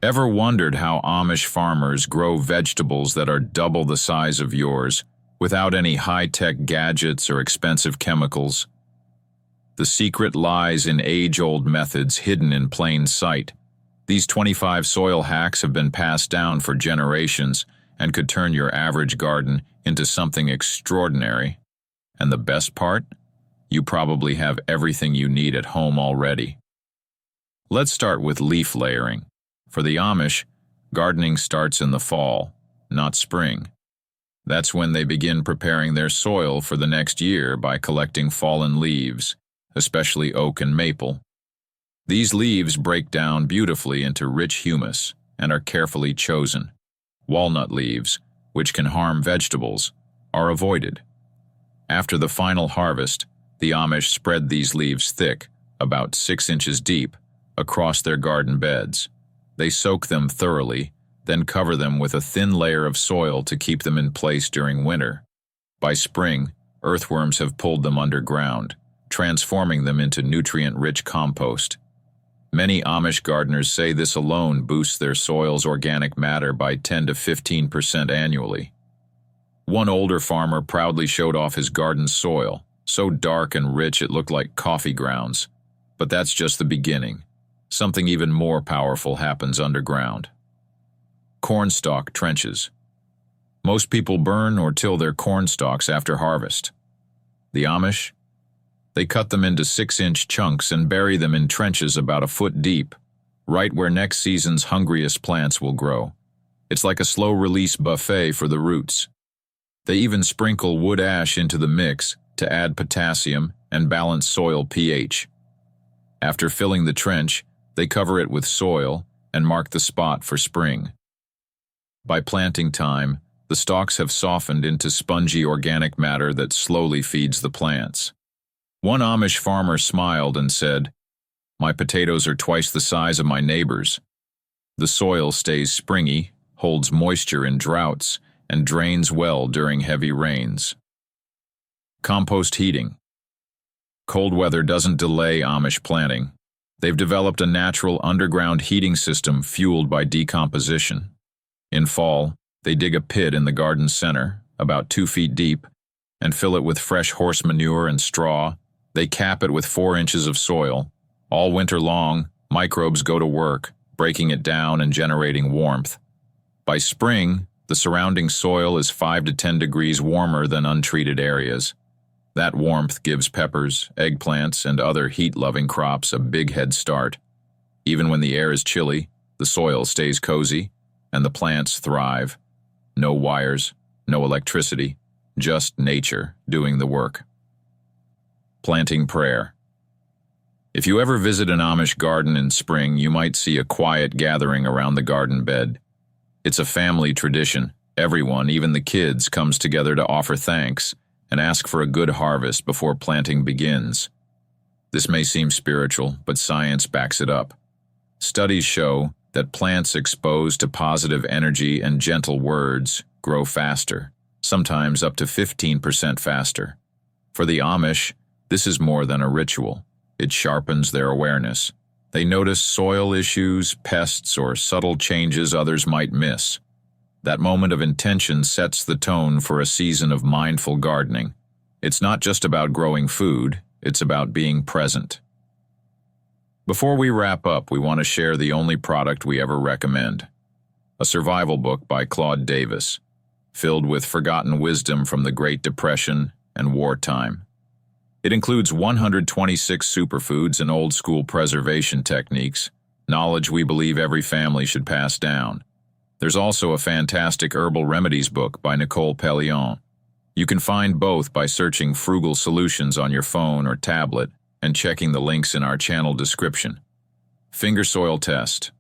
Ever wondered how Amish farmers grow vegetables that are double the size of yours without any high-tech gadgets or expensive chemicals? The secret lies in age-old methods hidden in plain sight. These 25 soil hacks have been passed down for generations and could turn your average garden into something extraordinary. And the best part? You probably have everything you need at home already. Let's start with leaf layering. For the Amish, gardening starts in the fall, not spring. That's when they begin preparing their soil for the next year by collecting fallen leaves, especially oak and maple. These leaves break down beautifully into rich humus and are carefully chosen. Walnut leaves, which can harm vegetables, are avoided. After the final harvest, the Amish spread these leaves thick, about 6 inches deep, across their garden beds. They soak them thoroughly, then cover them with a thin layer of soil to keep them in place during winter. By spring, earthworms have pulled them underground, transforming them into nutrient-rich compost. Many Amish gardeners say this alone boosts their soil's organic matter by 10 to 15% annually. One older farmer proudly showed off his garden's soil, so dark and rich it looked like coffee grounds. But that's just the beginning. Something even more powerful happens underground. Cornstalk trenches. Most people burn or till their corn stalks after harvest. The Amish? They cut them into 6-inch chunks and bury them in trenches about a foot deep, right where next season's hungriest plants will grow. It's like a slow-release buffet for the roots. They even sprinkle wood ash into the mix to add potassium and balance soil pH. After filling the trench, they cover it with soil and mark the spot for spring. By planting time, the stalks have softened into spongy organic matter that slowly feeds the plants. One Amish farmer smiled and said, "My potatoes are twice the size of my neighbor's." The soil stays springy, holds moisture in droughts, and drains well during heavy rains. Compost heating. Cold weather doesn't delay Amish planting. They've developed a natural underground heating system fueled by decomposition. In fall, they dig a pit in the garden center, about 2 feet deep, and fill it with fresh horse manure and straw. They cap it with 4 inches of soil. All winter long, microbes go to work, breaking it down and generating warmth. By spring, the surrounding soil is 5 to 10 degrees warmer than untreated areas. That warmth gives peppers, eggplants, and other heat-loving crops a big head start. Even when the air is chilly, the soil stays cozy, and the plants thrive. No wires, no electricity, just nature doing the work. Planting prayer. If you ever visit an Amish garden in spring, you might see a quiet gathering around the garden bed. It's a family tradition. Everyone, even the kids, comes together to offer thanks and ask for a good harvest before planting begins. This may seem spiritual, but science backs it up. Studies show that plants exposed to positive energy and gentle words grow faster, sometimes up to 15% faster. For the Amish, this is more than a ritual. It sharpens their awareness. They notice soil issues, pests, or subtle changes others might miss. That moment of intention sets the tone for a season of mindful gardening. It's not just about growing food, it's about being present. Before we wrap up, we want to share the only product we ever recommend. A survival book by Claude Davis, filled with forgotten wisdom from the Great Depression and wartime. It includes 126 superfoods and old-school preservation techniques, knowledge we believe every family should pass down. There's also a fantastic herbal remedies book by Nicole Pellion. You can find both by searching Frugal Solutions on your phone or tablet and checking the links in our channel description. Finger soil test.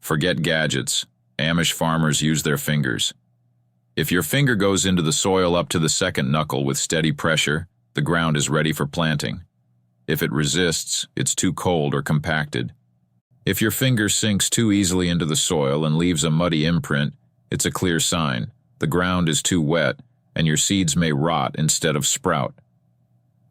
Forget gadgets. Amish farmers use their fingers. If your finger goes into the soil up to the second knuckle with steady pressure, the ground is ready for planting. If it resists, it's too cold or compacted. If your finger sinks too easily into the soil and leaves a muddy imprint, it's a clear sign. The ground is too wet, and your seeds may rot instead of sprout.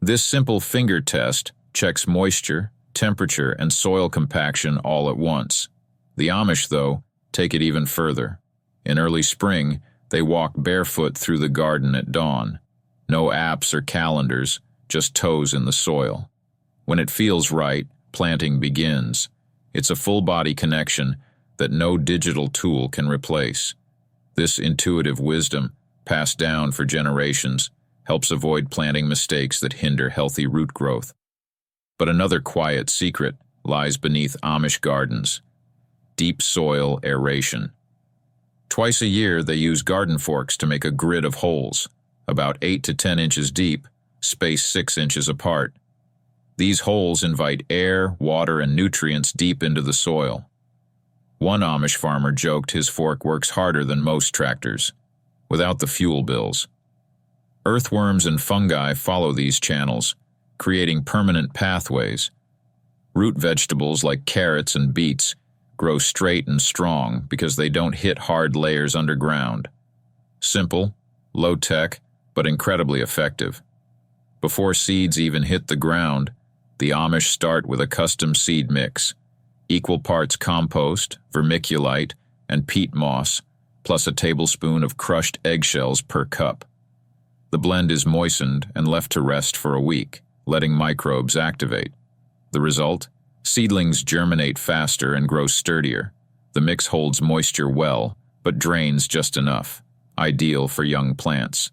This simple finger test checks moisture, temperature, and soil compaction all at once. The Amish, though, take it even further. In early spring, they walk barefoot through the garden at dawn. No apps or calendars, just toes in the soil. When it feels right, planting begins. It's a full-body connection that no digital tool can replace. This intuitive wisdom, passed down for generations, helps avoid planting mistakes that hinder healthy root growth. But another quiet secret lies beneath Amish gardens: deep soil aeration. Twice a year, they use garden forks to make a grid of holes, about 8 to 10 inches deep, spaced 6 inches apart. These holes invite air, water, and nutrients deep into the soil. One Amish farmer joked his fork works harder than most tractors, without the fuel bills. Earthworms and fungi follow these channels, creating permanent pathways. Root vegetables like carrots and beets grow straight and strong because they don't hit hard layers underground. Simple, low-tech, but incredibly effective. Before seeds even hit the ground, the Amish start with a custom seed mix: equal parts compost, vermiculite, and peat moss, plus a tablespoon of crushed eggshells per cup. The blend is moistened and left to rest for a week, letting microbes activate. The result? Seedlings germinate faster and grow sturdier. The mix holds moisture well, but drains just enough, ideal for young plants.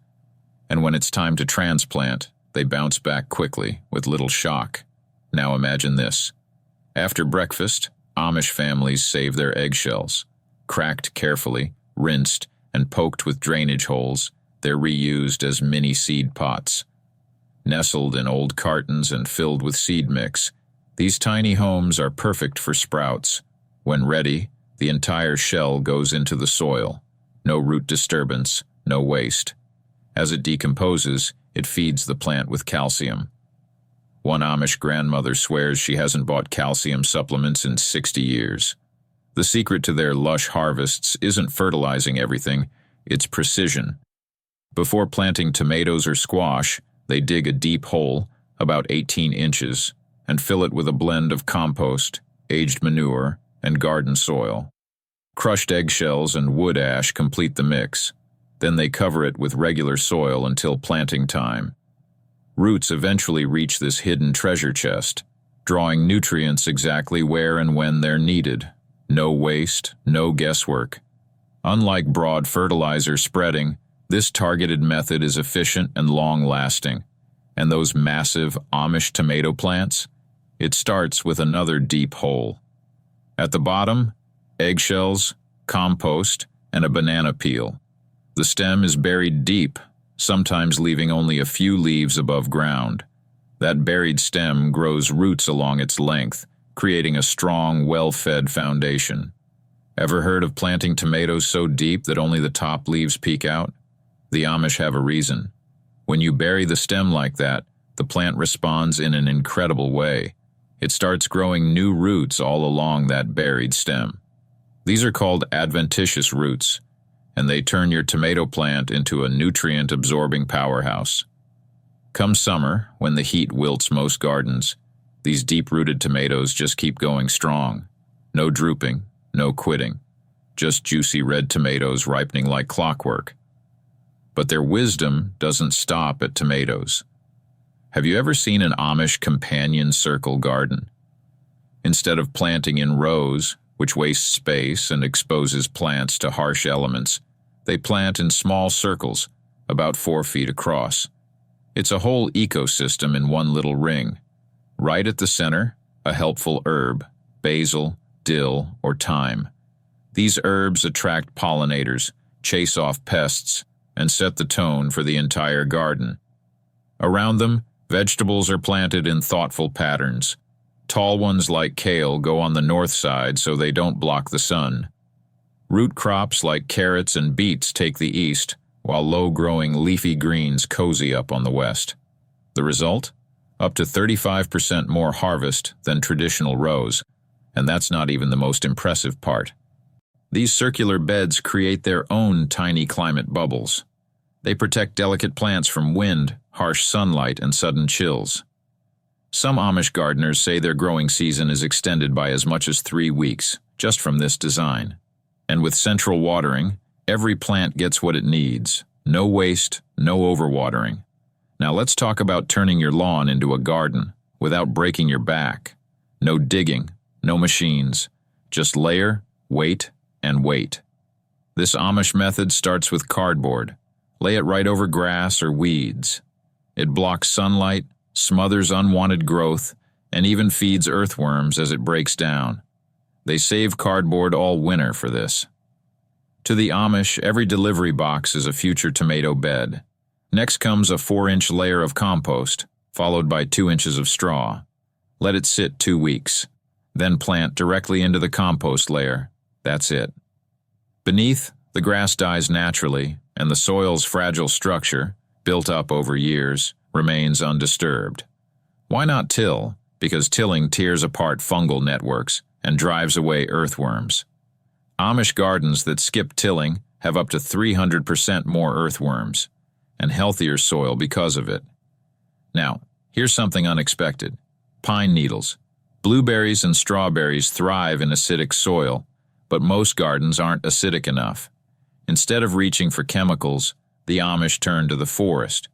And when it's time to transplant, they bounce back quickly with little shock. Now imagine this. After breakfast, Amish families save their eggshells. Cracked carefully, rinsed, and poked with drainage holes, they're reused as mini seed pots. Nestled in old cartons and filled with seed mix, these tiny homes are perfect for sprouts. When ready, the entire shell goes into the soil. No root disturbance, no waste. As it decomposes, it feeds the plant with calcium. One Amish grandmother swears she hasn't bought calcium supplements in 60 years. The secret to their lush harvests isn't fertilizing everything, it's precision. Before planting tomatoes or squash, they dig a deep hole, about 18 inches, and fill it with a blend of compost, aged manure, and garden soil. Crushed eggshells and wood ash complete the mix. Then they cover it with regular soil until planting time. Roots eventually reach this hidden treasure chest, drawing nutrients exactly where and when they're needed. No waste, no guesswork. Unlike broad fertilizer spreading, this targeted method is efficient and long-lasting. And those massive Amish tomato plants? It starts with another deep hole. At the bottom, eggshells, compost, and a banana peel. The stem is buried deep, sometimes leaving only a few leaves above ground. That buried stem grows roots along its length, creating a strong, well-fed foundation. Ever heard of planting tomatoes so deep that only the top leaves peek out? The Amish have a reason. When you bury the stem like that, the plant responds in an incredible way. It starts growing new roots all along that buried stem. These are called adventitious roots, and they turn your tomato plant into a nutrient-absorbing powerhouse. Come summer, when the heat wilts most gardens, these deep-rooted tomatoes just keep going strong. No drooping, no quitting. Just juicy red tomatoes ripening like clockwork. But their wisdom doesn't stop at tomatoes. Have you ever seen an Amish companion circle garden? Instead of planting in rows, which wastes space and exposes plants to harsh elements, they plant in small circles, about 4 feet across. It's a whole ecosystem in one little ring. Right at the center, a helpful herb, basil, dill, or thyme. These herbs attract pollinators, chase off pests, and set the tone for the entire garden. Around them, vegetables are planted in thoughtful patterns. Tall ones like kale go on the north side so they don't block the sun. Root crops like carrots and beets take the east, while low-growing leafy greens cozy up on the west. The result? Up to 35% more harvest than traditional rows, and that's not even the most impressive part. These circular beds create their own tiny climate bubbles. They protect delicate plants from wind, harsh sunlight, and sudden chills. Some Amish gardeners say their growing season is extended by as much as 3 weeks, just from this design. And with central watering, every plant gets what it needs. No waste, no overwatering. Now let's talk about turning your lawn into a garden without breaking your back. No digging, no machines. Just layer, wait, and wait. This Amish method starts with cardboard. Lay it right over grass or weeds. It blocks sunlight, smothers unwanted growth, and even feeds earthworms as it breaks down. They save cardboard all winter for this. To the Amish, every delivery box is a future tomato bed. Next comes a 4-inch layer of compost, followed by 2 inches of straw. Let it sit 2 weeks. Then plant directly into the compost layer. That's it. Beneath, the grass dies naturally, and the soil's fragile structure, built up over years, remains undisturbed. Why not till? Because tilling tears apart fungal networks and drives away earthworms. Amish gardens that skip tilling have up to 300% more earthworms, and healthier soil because of it. Now, here's something unexpected. Pine needles. Blueberries and strawberries thrive in acidic soil, but most gardens aren't acidic enough. Instead of reaching for chemicals, the Amish turn to the forest.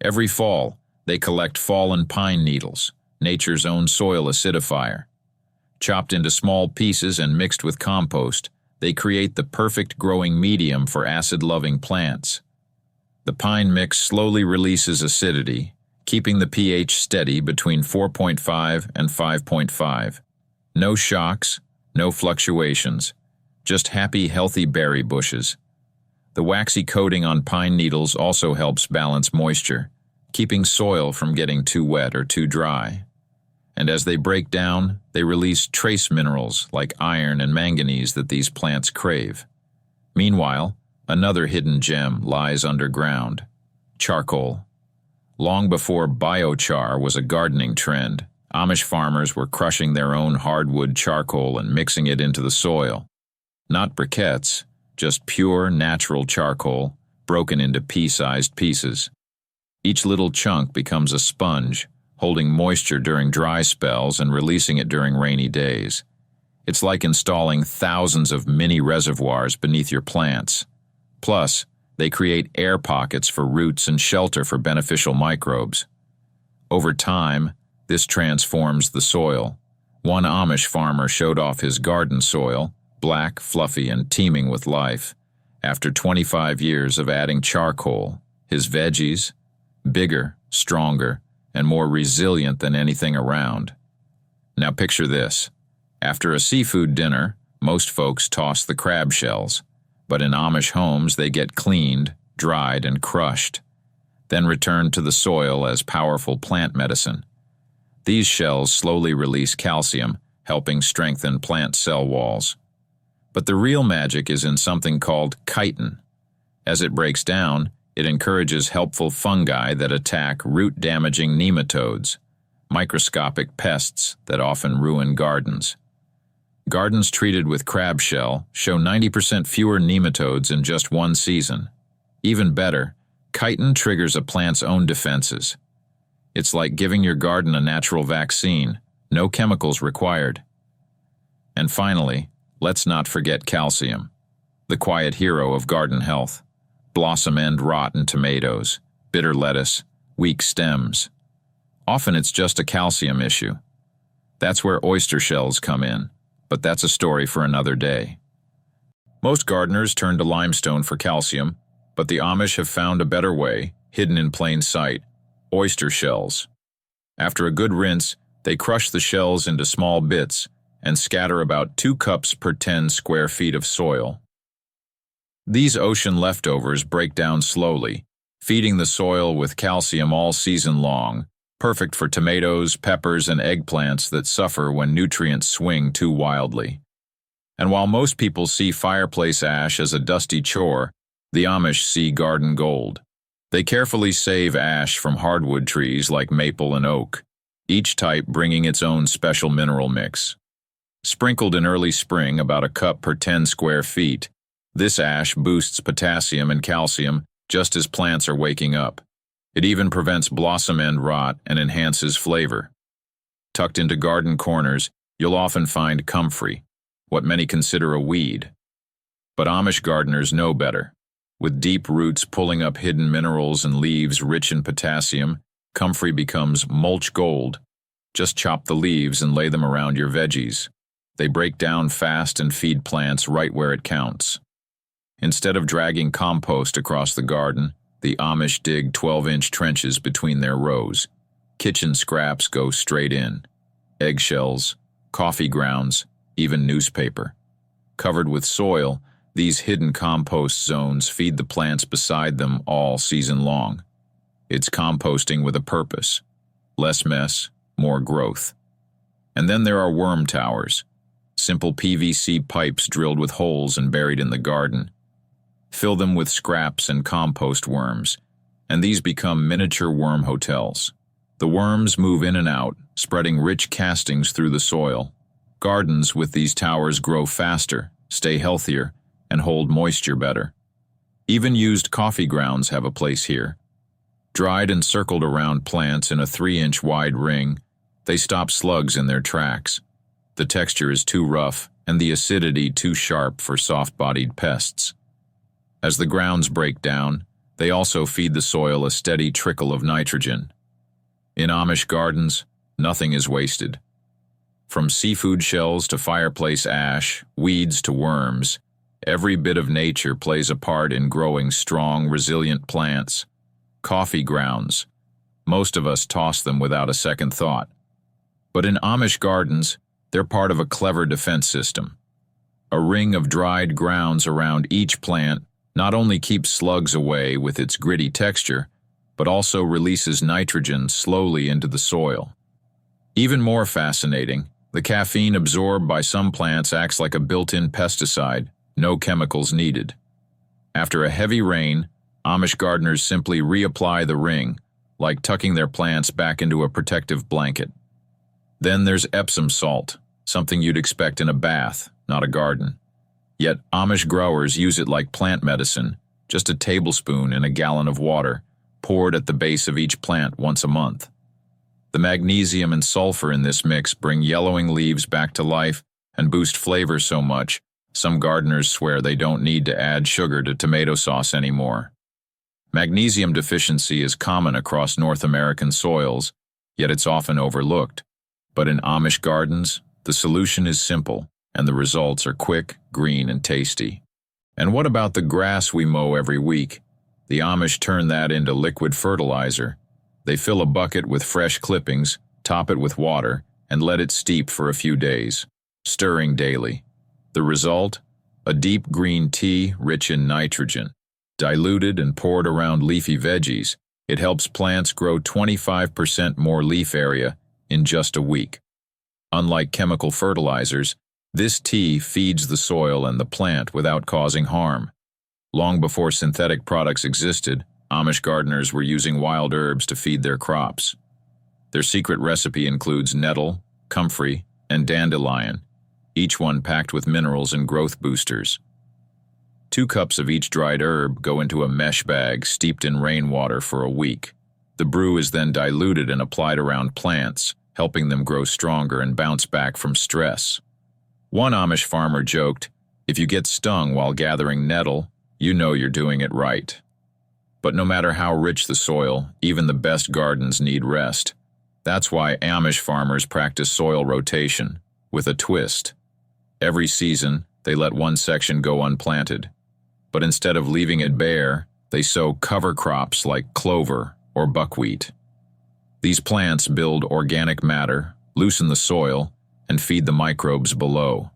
Every fall, they collect fallen pine needles, nature's own soil acidifier. Chopped into small pieces and mixed with compost, they create the perfect growing medium for acid-loving plants. The pine mix slowly releases acidity, keeping the pH steady between 4.5 and 5.5. No shocks, no fluctuations, just happy, healthy berry bushes. The waxy coating on pine needles also helps balance moisture, keeping soil from getting too wet or too dry. And as they break down, they release trace minerals like iron and manganese that these plants crave. Meanwhile, another hidden gem lies underground: charcoal. Long before biochar was a gardening trend, Amish farmers were crushing their own hardwood charcoal and mixing it into the soil. Not briquettes, just pure, natural charcoal, broken into pea-sized pieces. Each little chunk becomes a sponge, holding moisture during dry spells and releasing it during rainy days. It's like installing thousands of mini reservoirs beneath your plants. Plus, they create air pockets for roots and shelter for beneficial microbes. Over time, this transforms the soil. One Amish farmer showed off his garden soil, black, fluffy, and teeming with life. After 25 years of adding charcoal, his veggies, bigger, stronger, and more resilient than anything around. Now picture this. After a seafood dinner, most folks toss the crab shells, but in Amish homes they get cleaned, dried, and crushed, then returned to the soil as powerful plant medicine. These shells slowly release calcium, helping strengthen plant cell walls. But the real magic is in something called chitin. As it breaks down, it encourages helpful fungi that attack root-damaging nematodes, microscopic pests that often ruin gardens. Gardens treated with crab shell show 90% fewer nematodes in just one season. Even better, chitin triggers a plant's own defenses. It's like giving your garden a natural vaccine, no chemicals required. And finally, let's not forget calcium, the quiet hero of garden health. Blossom end rot in tomatoes, bitter lettuce, weak stems. Often it's just a calcium issue. That's where oyster shells come in, but that's a story for another day. Most gardeners turn to limestone for calcium, but the Amish have found a better way, hidden in plain sight: oyster shells. After a good rinse, they crush the shells into small bits and scatter about 2 cups per 10 square feet of soil. These ocean leftovers break down slowly, feeding the soil with calcium all season long, perfect for tomatoes, peppers, and eggplants that suffer when nutrients swing too wildly. And while most people see fireplace ash as a dusty chore, the Amish see garden gold. They carefully save ash from hardwood trees like maple and oak, each type bringing its own special mineral mix. Sprinkled in early spring about a cup per 10 square feet, this ash boosts potassium and calcium just as plants are waking up. It even prevents blossom end rot and enhances flavor. Tucked into garden corners, you'll often find comfrey, what many consider a weed. But Amish gardeners know better. With deep roots pulling up hidden minerals and leaves rich in potassium, comfrey becomes mulch gold. Just chop the leaves and lay them around your veggies. They break down fast and feed plants right where it counts. Instead of dragging compost across the garden, the Amish dig 12-inch trenches between their rows. Kitchen scraps go straight in. Eggshells, coffee grounds, even newspaper. Covered with soil, these hidden compost zones feed the plants beside them all season long. It's composting with a purpose. Less mess, more growth. And then there are worm towers. Simple PVC pipes drilled with holes and buried in the garden. Fill them with scraps and compost worms, and these become miniature worm hotels. The worms move in and out, spreading rich castings through the soil. Gardens with these towers grow faster, stay healthier, and hold moisture better. Even used coffee grounds have a place here. Dried and circled around plants in a 3-inch wide ring, they stop slugs in their tracks. The texture is too rough and the acidity too sharp for soft-bodied pests. As the grounds break down, they also feed the soil a steady trickle of nitrogen. In Amish gardens, nothing is wasted. From seafood shells to fireplace ash, weeds to worms, every bit of nature plays a part in growing strong, resilient plants. Coffee grounds. Most of us toss them without a second thought. But in Amish gardens, they're part of a clever defense system. A ring of dried grounds around each plant not only keeps slugs away with its gritty texture, but also releases nitrogen slowly into the soil. Even more fascinating, the caffeine absorbed by some plants acts like a built-in pesticide, no chemicals needed. After a heavy rain, Amish gardeners simply reapply the ring, like tucking their plants back into a protective blanket. Then there's Epsom salt, something you'd expect in a bath, not a garden. Yet Amish growers use it like plant medicine, just a tablespoon in a gallon of water, poured at the base of each plant once a month. The magnesium and sulfur in this mix bring yellowing leaves back to life and boost flavor so much, some gardeners swear they don't need to add sugar to tomato sauce anymore. Magnesium deficiency is common across North American soils, yet it's often overlooked. But in Amish gardens, the solution is simple, and the results are quick, green, and tasty. And what about the grass we mow every week? The Amish turn that into liquid fertilizer. They fill a bucket with fresh clippings, top it with water, and let it steep for a few days, stirring daily. The result? A deep green tea rich in nitrogen. Diluted and poured around leafy veggies, it helps plants grow 25% more leaf area in just a week. Unlike chemical fertilizers, this tea feeds the soil and the plant without causing harm. Long before synthetic products existed, Amish gardeners were using wild herbs to feed their crops. Their secret recipe includes nettle, comfrey, and dandelion, each one packed with minerals and growth boosters. 2 cups of each dried herb go into a mesh bag steeped in rainwater for a week. The brew is then diluted and applied around plants, helping them grow stronger and bounce back from stress. One Amish farmer joked, "If you get stung while gathering nettle, you know you're doing it right." But no matter how rich the soil, even the best gardens need rest. That's why Amish farmers practice soil rotation, with a twist. Every season, they let one section go unplanted. But instead of leaving it bare, they sow cover crops like clover or buckwheat. These plants build organic matter, loosen the soil, and feed the microbes below.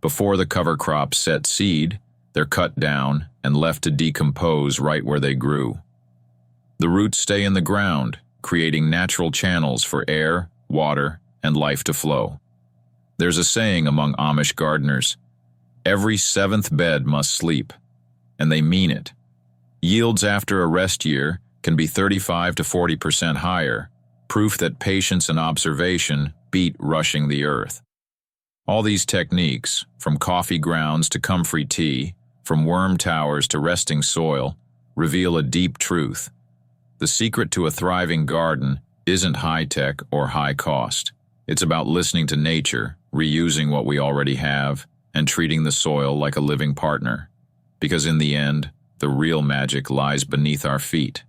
Before the cover crops set seed, they're cut down and left to decompose right where they grew. The roots stay in the ground, creating natural channels for air, water, and life to flow. There's a saying among Amish gardeners, "Every 7th bed must sleep," and they mean it. Yields after a rest year can be 35 to 40% higher, proof that patience and observation beat rushing the earth. All these techniques, from coffee grounds to comfrey tea, from worm towers to resting soil, reveal a deep truth. The secret to a thriving garden isn't high-tech or high-cost. It's about listening to nature, reusing what we already have, and treating the soil like a living partner. Because in the end, the real magic lies beneath our feet.